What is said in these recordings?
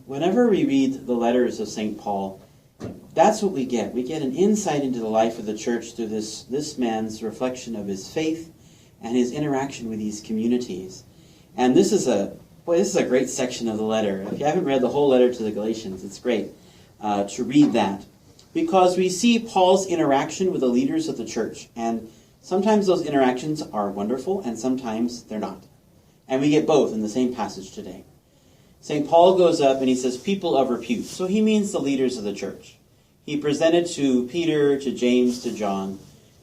whenever we read the letters of St. Paul, that's what we get. We get an insight into the life of the church through this man's reflection of his faith and his interaction with these communities. And this is a great section of the letter. If you haven't read the whole letter to the Galatians, it's great to read that. Because we see Paul's interaction with the leaders of the church. And sometimes those interactions are wonderful, and sometimes they're not. And we get both in the same passage today. St. Paul goes up and he says, people of repute. So he means the leaders of the church. He presented to Peter, to James, to John,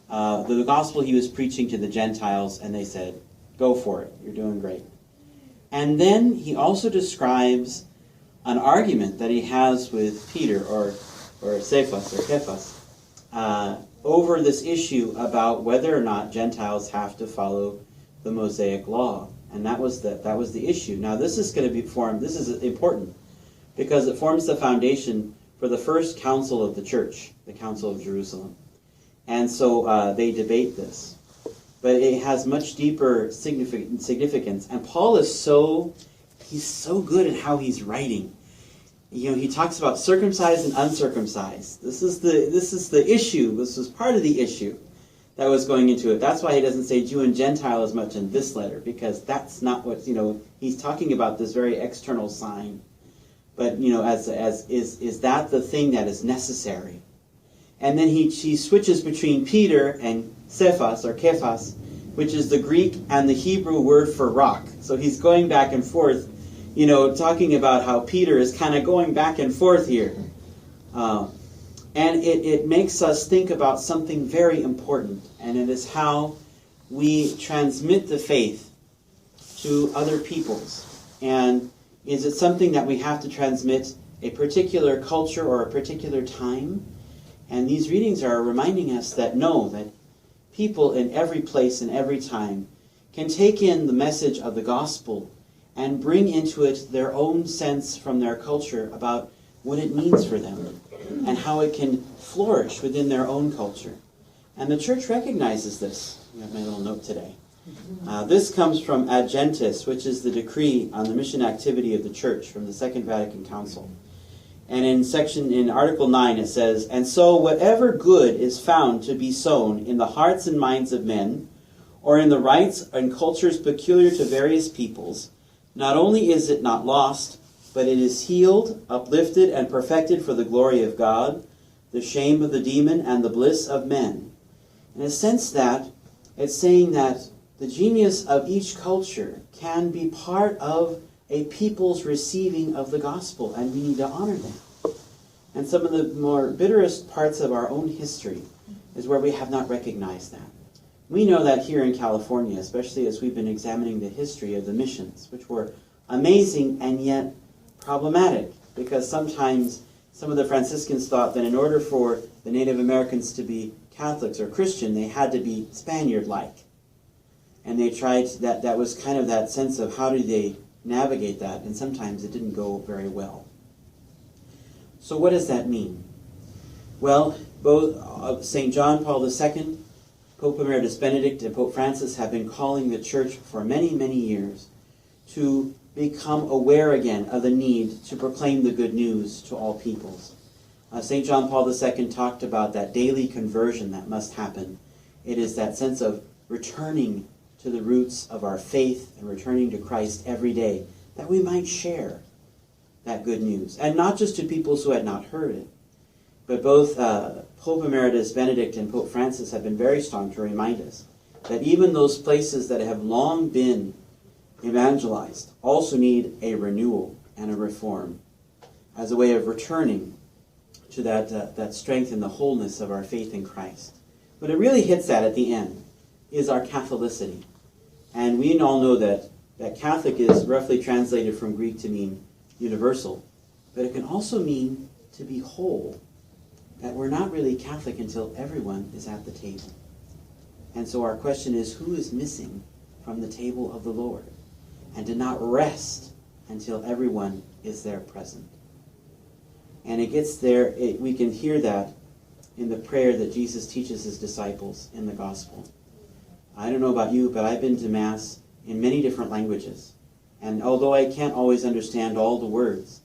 the gospel he was preaching to the Gentiles, and they said, go for it, you're doing great. And then he also describes an argument that he has with Peter, or Cephas, over this issue about whether or not Gentiles have to follow the Mosaic law. And that was the issue. Now this is going to be formed, this is important, because it forms the foundation for the first council of the church, the Council of Jerusalem. And so they debate this. But it has much deeper significance. And Paul is he's so good at how he's writing. You know, he talks about circumcised and uncircumcised. This is the issue. This was part of the issue that was going into it. That's why he doesn't say Jew and Gentile as much in this letter, because that's not what, he's talking about this very external sign. But, is that the thing that is necessary? And then he switches between Peter and Cephas, or Kephas, which is the Greek and the Hebrew word for rock. So he's going back and forth, talking about how Peter is kind of going back and forth here. And it makes us think about something very important, and it is how we transmit the faith to other peoples. And is it something that we have to transmit a particular culture or a particular time? And these readings are reminding us that that people in every place and every time can take in the message of the gospel and bring into it their own sense from their culture about what it means for them and how it can flourish within their own culture. And the church recognizes this. I have my little note today. This comes from Ad Gentis, which is the decree on the mission activity of the church from the Second Vatican Council. And in Article 9 it says, and so whatever good is found to be sown in the hearts and minds of men, or in the rites and cultures peculiar to various peoples, not only is it not lost, but it is healed, uplifted, and perfected for the glory of God, the shame of the demon, and the bliss of men. In a sense that it's saying that the genius of each culture can be part of a people's receiving of the gospel, and we need to honor that. And some of the more bitterest parts of our own history is where we have not recognized that. We know that here in California, especially as we've been examining the history of the missions, which were amazing and yet problematic, because sometimes some of the Franciscans thought that in order for the Native Americans to be Catholics or Christian, they had to be Spaniard-like. And they tried, that was kind of that sense of how do they navigate that, and sometimes it didn't go very well. So what does that mean? Well, both St. John Paul II, Pope Emeritus Benedict, and Pope Francis have been calling the church for many, many years to become aware again of the need to proclaim the good news to all peoples. St. John Paul II talked about that daily conversion that must happen. It is that sense of returning to the roots of our faith and returning to Christ every day, that we might share that good news. And not just to peoples who had not heard it, but both Pope Emeritus Benedict and Pope Francis have been very strong to remind us that even those places that have long been evangelized also need a renewal and a reform as a way of returning to that strength and the wholeness of our faith in Christ. But it really hits that at the end, is our Catholicity. And we all know that Catholic is roughly translated from Greek to mean universal, but it can also mean to be whole, that we're not really Catholic until everyone is at the table. And so our question is, who is missing from the table of the Lord? And to not rest until everyone is there present. And it gets there, we can hear that in the prayer that Jesus teaches his disciples in the gospel. I don't know about you, but I've been to Mass in many different languages. And although I can't always understand all the words,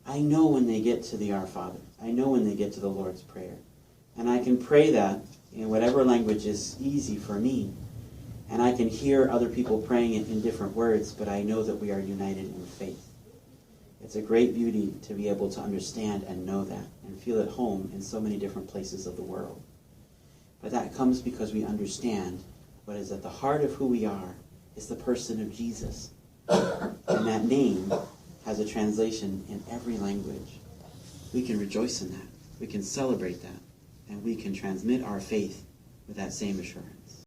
I know when they get to the Our Father. I know when they get to the Lord's Prayer. And I can pray that in whatever language is easy for me. And I can hear other people praying it in different words, but I know that we are united in faith. It's a great beauty to be able to understand and know that and feel at home in so many different places of the world. But that comes because we understand what is at the heart of who we are is the person of Jesus. And that name has a translation in every language. We can rejoice in that. We can celebrate that. And we can transmit our faith with that same assurance.